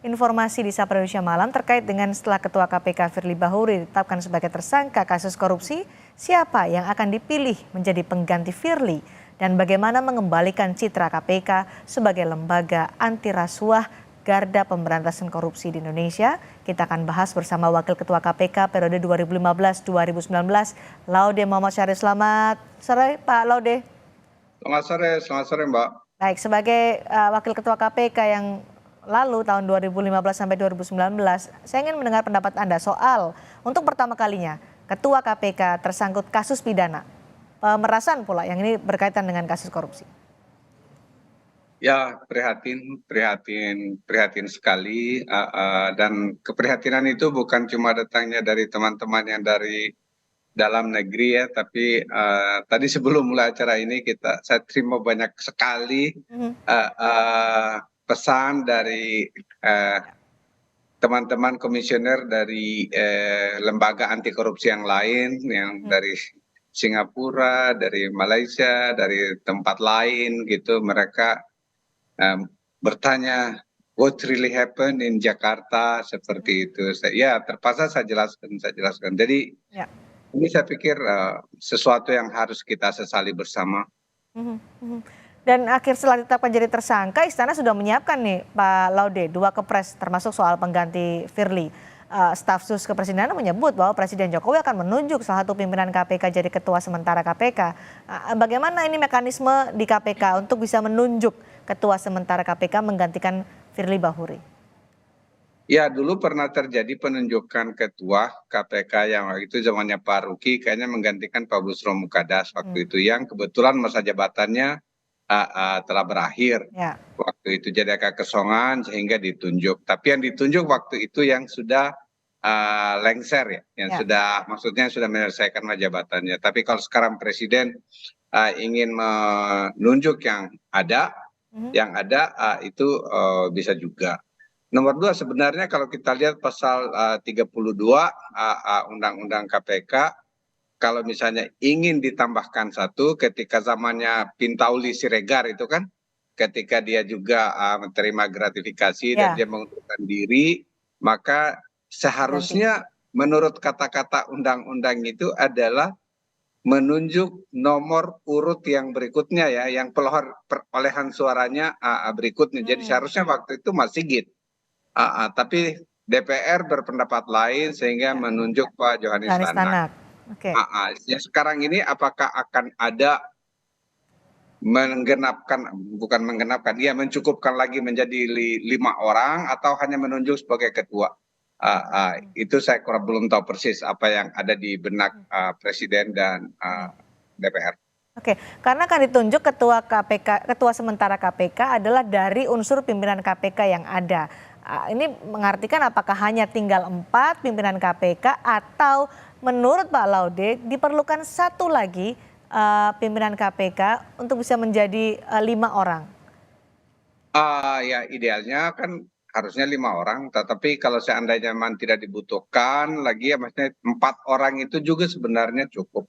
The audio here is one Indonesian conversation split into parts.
informasi di Sapa Indonesia Malam terkait dengan setelah Ketua KPK Firly Bahuri ditetapkan sebagai tersangka kasus korupsi, siapa yang akan dipilih menjadi pengganti Firly dan bagaimana mengembalikan citra KPK sebagai lembaga anti rasuah garda pemberantasan korupsi di Indonesia. Kita akan bahas bersama Wakil Ketua KPK periode 2015-2019, Laude Muhammad Syarif. Selamat sore Pak Laude. Selamat sore Mbak. Baik, sebagai Wakil Ketua KPK yang lalu tahun 2015 sampai 2019, saya ingin mendengar pendapat Anda soal untuk pertama kalinya Ketua KPK tersangkut kasus pidana, pemerasan pula yang ini berkaitan dengan kasus korupsi. Ya, prihatin sekali, dan keprihatinan itu bukan cuma datangnya dari teman-teman yang dari dalam negeri ya, tapi tadi sebelum mulai acara ini saya terima banyak sekali pesan dari teman-teman komisioner dari lembaga anti korupsi yang lain, yang dari Singapura, dari Malaysia, dari tempat lain gitu, mereka bertanya what really happened in Jakarta seperti itu. Ya terpaksa saya jelaskan. Jadi ini saya pikir sesuatu yang harus kita sesali bersama. Dan akhir setelah ditetapkan jadi tersangka, Istana sudah menyiapkan nih Pak Laude 2 kepres termasuk soal pengganti Firly. Staf sus kepresidenan menyebut bahwa Presiden Jokowi akan menunjuk salah satu pimpinan KPK jadi ketua sementara KPK. Bagaimana ini mekanisme di KPK untuk bisa menunjuk ketua sementara KPK menggantikan Firly Bahuri? Ya, dulu pernah terjadi penunjukan ketua KPK yang waktu itu zamannya Pak Ruki, kayaknya menggantikan Pak Busro Mukadas waktu itu, yang kebetulan masa jabatannya telah berakhir. Waktu itu jadi agak kesongan sehingga ditunjuk. Tapi yang ditunjuk waktu itu yang sudah lengser ya, yang sudah maksudnya sudah menyelesaikan masa jabatannya. Tapi kalau sekarang Presiden ingin menunjuk yang ada, itu bisa juga. Nomor 2, sebenarnya kalau kita lihat pasal 32 Undang-Undang KPK, kalau misalnya ingin ditambahkan satu, ketika zamannya Pintauli Siregar itu kan, ketika dia juga menerima gratifikasi dan dia mengundurkan diri, maka seharusnya menurut kata-kata undang-undang itu adalah menunjuk nomor urut yang berikutnya ya, yang perolehan suaranya berikutnya. Jadi seharusnya waktu itu Mas Sigit. Tapi DPR berpendapat lain sehingga menunjuk Pak Johanis Tanak. Ya, sekarang ini apakah akan ada mencukupkan lagi menjadi 5 orang atau hanya menunjuk sebagai ketua? Itu saya belum tahu persis apa yang ada di benak Presiden dan DPR. Oke, karena kan ditunjuk ketua sementara KPK adalah dari unsur pimpinan KPK yang ada. Ini mengartikan apakah hanya tinggal 4 pimpinan KPK atau menurut Pak Laude diperlukan satu lagi pimpinan KPK untuk bisa menjadi 5 orang? Ya idealnya kan harusnya 5 orang, tetapi kalau seandainya memang tidak dibutuhkan lagi ya maksudnya 4 orang itu juga sebenarnya cukup.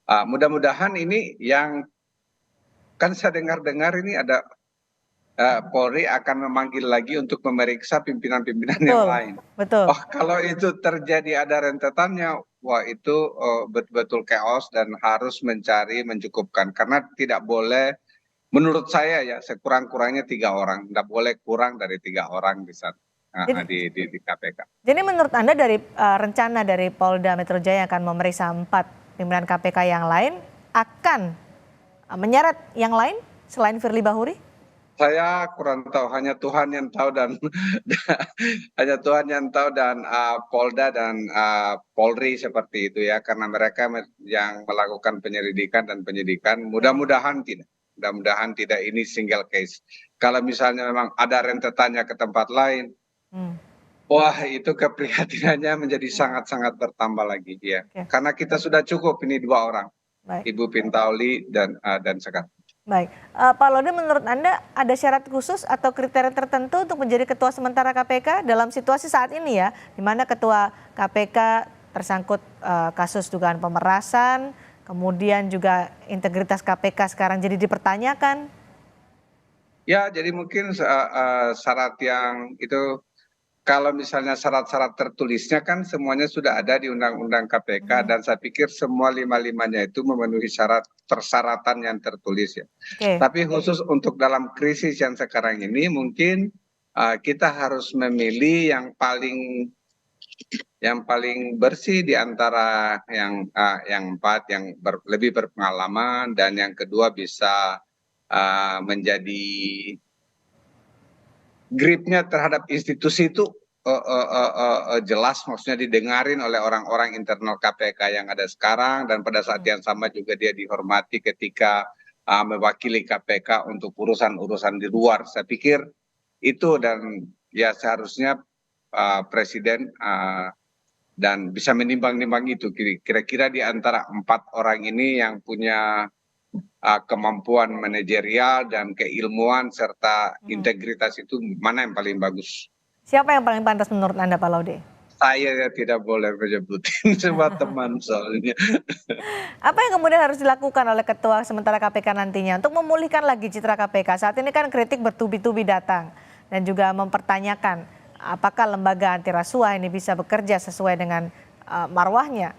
Mudah-mudahan ini yang kan saya dengar ini ada Polri akan memanggil lagi untuk memeriksa pimpinan-pimpinan yang lain. Betul. Kalau itu terjadi ada rentetannya, wah itu betul-betul chaos dan harus mencukupkan, karena tidak boleh, menurut saya ya sekurang-kurangnya 3 orang, tidak boleh kurang dari 3 orang di KPK. Jadi menurut Anda dari rencana dari Polda Metro Jaya akan memeriksa 4 pimpinan KPK yang lain akan menyeret yang lain selain Firly Bahuri? Saya kurang tahu, hanya Tuhan yang tahu dan Polda dan Polri seperti itu ya, karena mereka yang melakukan penyelidikan dan penyidikan. Mudah-mudahan tidak ini single case. Kalau misalnya memang ada rentetannya ke tempat lain, wah itu keprihatinannya menjadi sangat-sangat bertambah lagi ya. Karena kita sudah cukup ini 2 orang, Ibu Pintauli dan Sekar. Baik, Pak Laude, menurut Anda ada syarat khusus atau kriteria tertentu untuk menjadi ketua sementara KPK dalam situasi saat ini ya, di mana ketua KPK tersangkut kasus dugaan pemerasan, kemudian juga integritas KPK sekarang jadi dipertanyakan? Ya, jadi mungkin syarat yang itu, kalau misalnya syarat-syarat tertulisnya kan semuanya sudah ada di Undang-Undang KPK, Mhm. dan saya pikir semua lima-limanya itu memenuhi syarat persyaratan yang tertulis ya. Oke. Tapi khusus untuk dalam krisis yang sekarang ini mungkin kita harus memilih yang paling bersih di antara yang empat, yang lebih berpengalaman, dan yang kedua bisa menjadi gripnya terhadap institusi itu jelas, maksudnya didengarin oleh orang-orang internal KPK yang ada sekarang, dan pada saat yang sama juga dia dihormati ketika mewakili KPK untuk urusan-urusan di luar. Saya pikir itu, dan ya seharusnya presiden dan bisa menimbang-nimbang itu, kira-kira di antara empat orang ini yang punya kemampuan manajerial dan keilmuan serta Mhm. integritas itu mana yang paling bagus. Siapa yang paling pantas menurut Anda, Pak Laude? Saya ya tidak boleh menyebutin semua teman soalnya. Apa yang kemudian harus dilakukan oleh Ketua sementara KPK nantinya untuk memulihkan lagi citra KPK? Saat ini kan kritik bertubi-tubi datang dan juga mempertanyakan apakah lembaga anti rasuah ini bisa bekerja sesuai dengan marwahnya.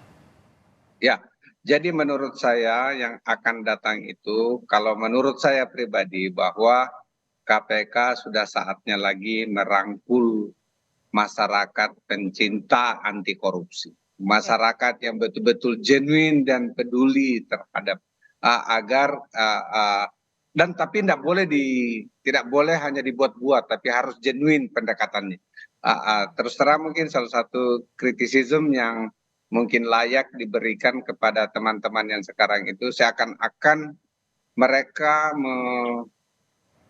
Ya, jadi menurut saya yang akan datang itu, kalau menurut saya pribadi, bahwa KPK sudah saatnya lagi merangkul masyarakat pencinta anti korupsi. Oke. Masyarakat yang betul-betul genuine dan peduli terhadap agar dan tapi tidak boleh hanya dibuat-buat, tapi harus genuine pendekatannya. Terus terang mungkin salah satu kritisisme yang mungkin layak diberikan kepada teman-teman yang sekarang itu, seakan-akan mereka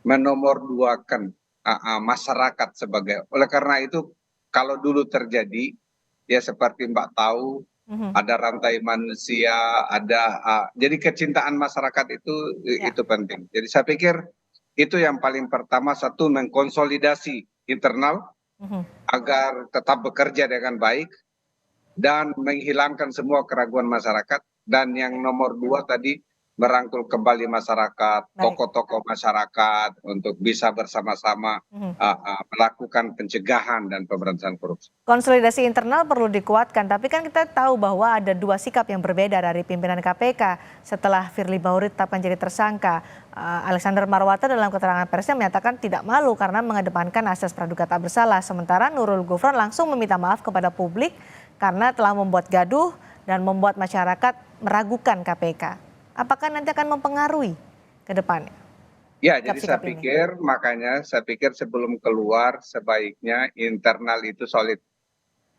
menomorduakan masyarakat sebagai, oleh karena itu kalau dulu terjadi ya seperti Mbak tahu, Mhm. ada rantai manusia, jadi kecintaan masyarakat Ya. itu penting. Jadi saya pikir itu yang paling pertama, satu, mengkonsolidasi internal Mhm. agar tetap bekerja dengan baik dan menghilangkan semua keraguan masyarakat, dan yang Oke. nomor dua tadi, merangkul kembali masyarakat, Baik. tokoh-tokoh masyarakat untuk bisa bersama-sama Mhm. melakukan pencegahan dan pemberantasan korupsi. Konsolidasi internal perlu dikuatkan, tapi kan kita tahu bahwa ada dua sikap yang berbeda dari pimpinan KPK setelah Firly Bahuri tetapkan jadi tersangka. Alexander Marwata dalam keterangan persnya menyatakan tidak malu karena mengedepankan asas praduga tak bersalah. Sementara Nurul Gufron langsung meminta maaf kepada publik karena telah membuat gaduh dan membuat masyarakat meragukan KPK. Apakah nanti akan mempengaruhi ke depannya Ya, jadi sikap-sikap ini? makanya saya pikir sebelum keluar sebaiknya internal itu solid.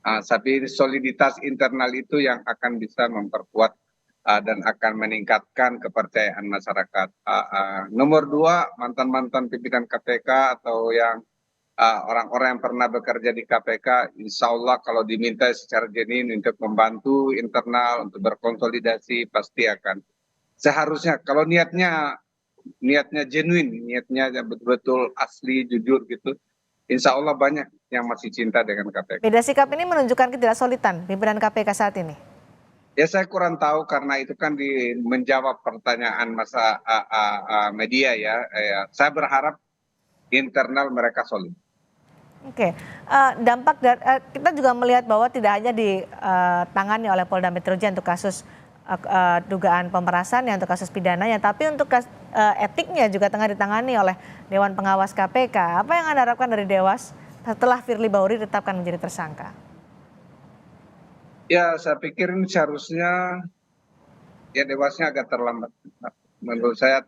Tapi soliditas internal itu yang akan bisa memperkuat dan akan meningkatkan kepercayaan masyarakat. Nomor dua, mantan-mantan pimpinan KPK atau yang orang-orang yang pernah bekerja di KPK, insya Allah kalau diminta secara genuine untuk membantu internal, untuk berkonsolidasi, pasti akan. Seharusnya kalau niatnya genuine, niatnya betul-betul asli, jujur gitu, insya Allah banyak yang masih cinta dengan KPK. Beda sikap ini menunjukkan ketidaksolidan pimpinan KPK saat ini. Ya saya kurang tahu karena itu kan menjawab pertanyaan media ya. Saya berharap internal mereka solid. Oke, dampak kita juga melihat bahwa tidak hanya ditangani oleh Polda Metro Jaya untuk kasus dugaan pemerasan ya, untuk kasus pidananya, tapi untuk etiknya juga tengah ditangani oleh Dewan Pengawas KPK. Apa yang Anda harapkan dari Dewas setelah Firly Bahuri ditetapkan menjadi tersangka? Ya saya pikir ini seharusnya ya Dewasnya agak terlambat. Menurut saya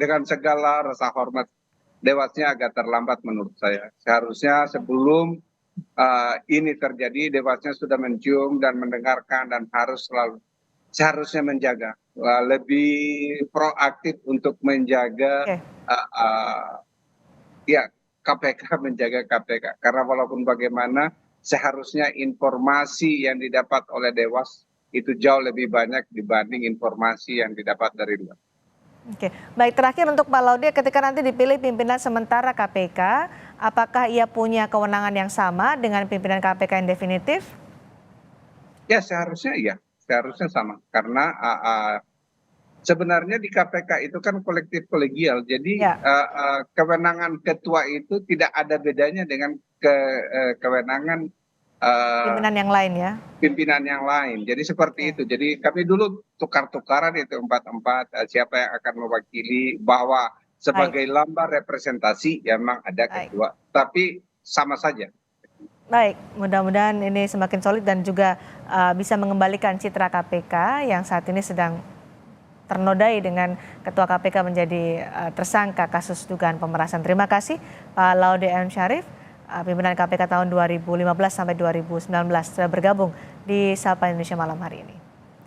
dengan segala rasa hormat, Dewasnya agak terlambat menurut saya. Seharusnya sebelum ini terjadi, Dewasnya sudah mencium dan mendengarkan, dan seharusnya menjaga, lebih proaktif untuk menjaga Oke. ya KPK, menjaga KPK, karena walaupun bagaimana seharusnya informasi yang didapat oleh Dewas itu jauh lebih banyak dibanding informasi yang didapat dari luar. Oke, baik, terakhir untuk Pak Laude, ketika nanti dipilih pimpinan sementara KPK, apakah ia punya kewenangan yang sama dengan pimpinan KPK yang definitif? Ya seharusnya sama, karena Sebenarnya di KPK itu kan kolektif kolegial, jadi Ya, kewenangan ketua itu tidak ada bedanya dengan kewenangan eh, pimpinan yang lain ya. pimpinan yang lain. Jadi seperti Oke, itu. Jadi kami dulu tukar-tukaran itu empat-empat, siapa yang akan mewakili, bahwa baik, sebagai lambang representasi ya memang ada baik. ketua, tapi sama saja. Baik, mudah-mudahan ini semakin solid dan juga bisa mengembalikan citra KPK yang saat ini sedang ternodai dengan Ketua KPK menjadi tersangka kasus dugaan pemerasan. Terima kasih Pak Laude M. Syarif, pimpinan KPK tahun 2015 sampai 2019 sudah bergabung di Sapa Indonesia malam hari ini.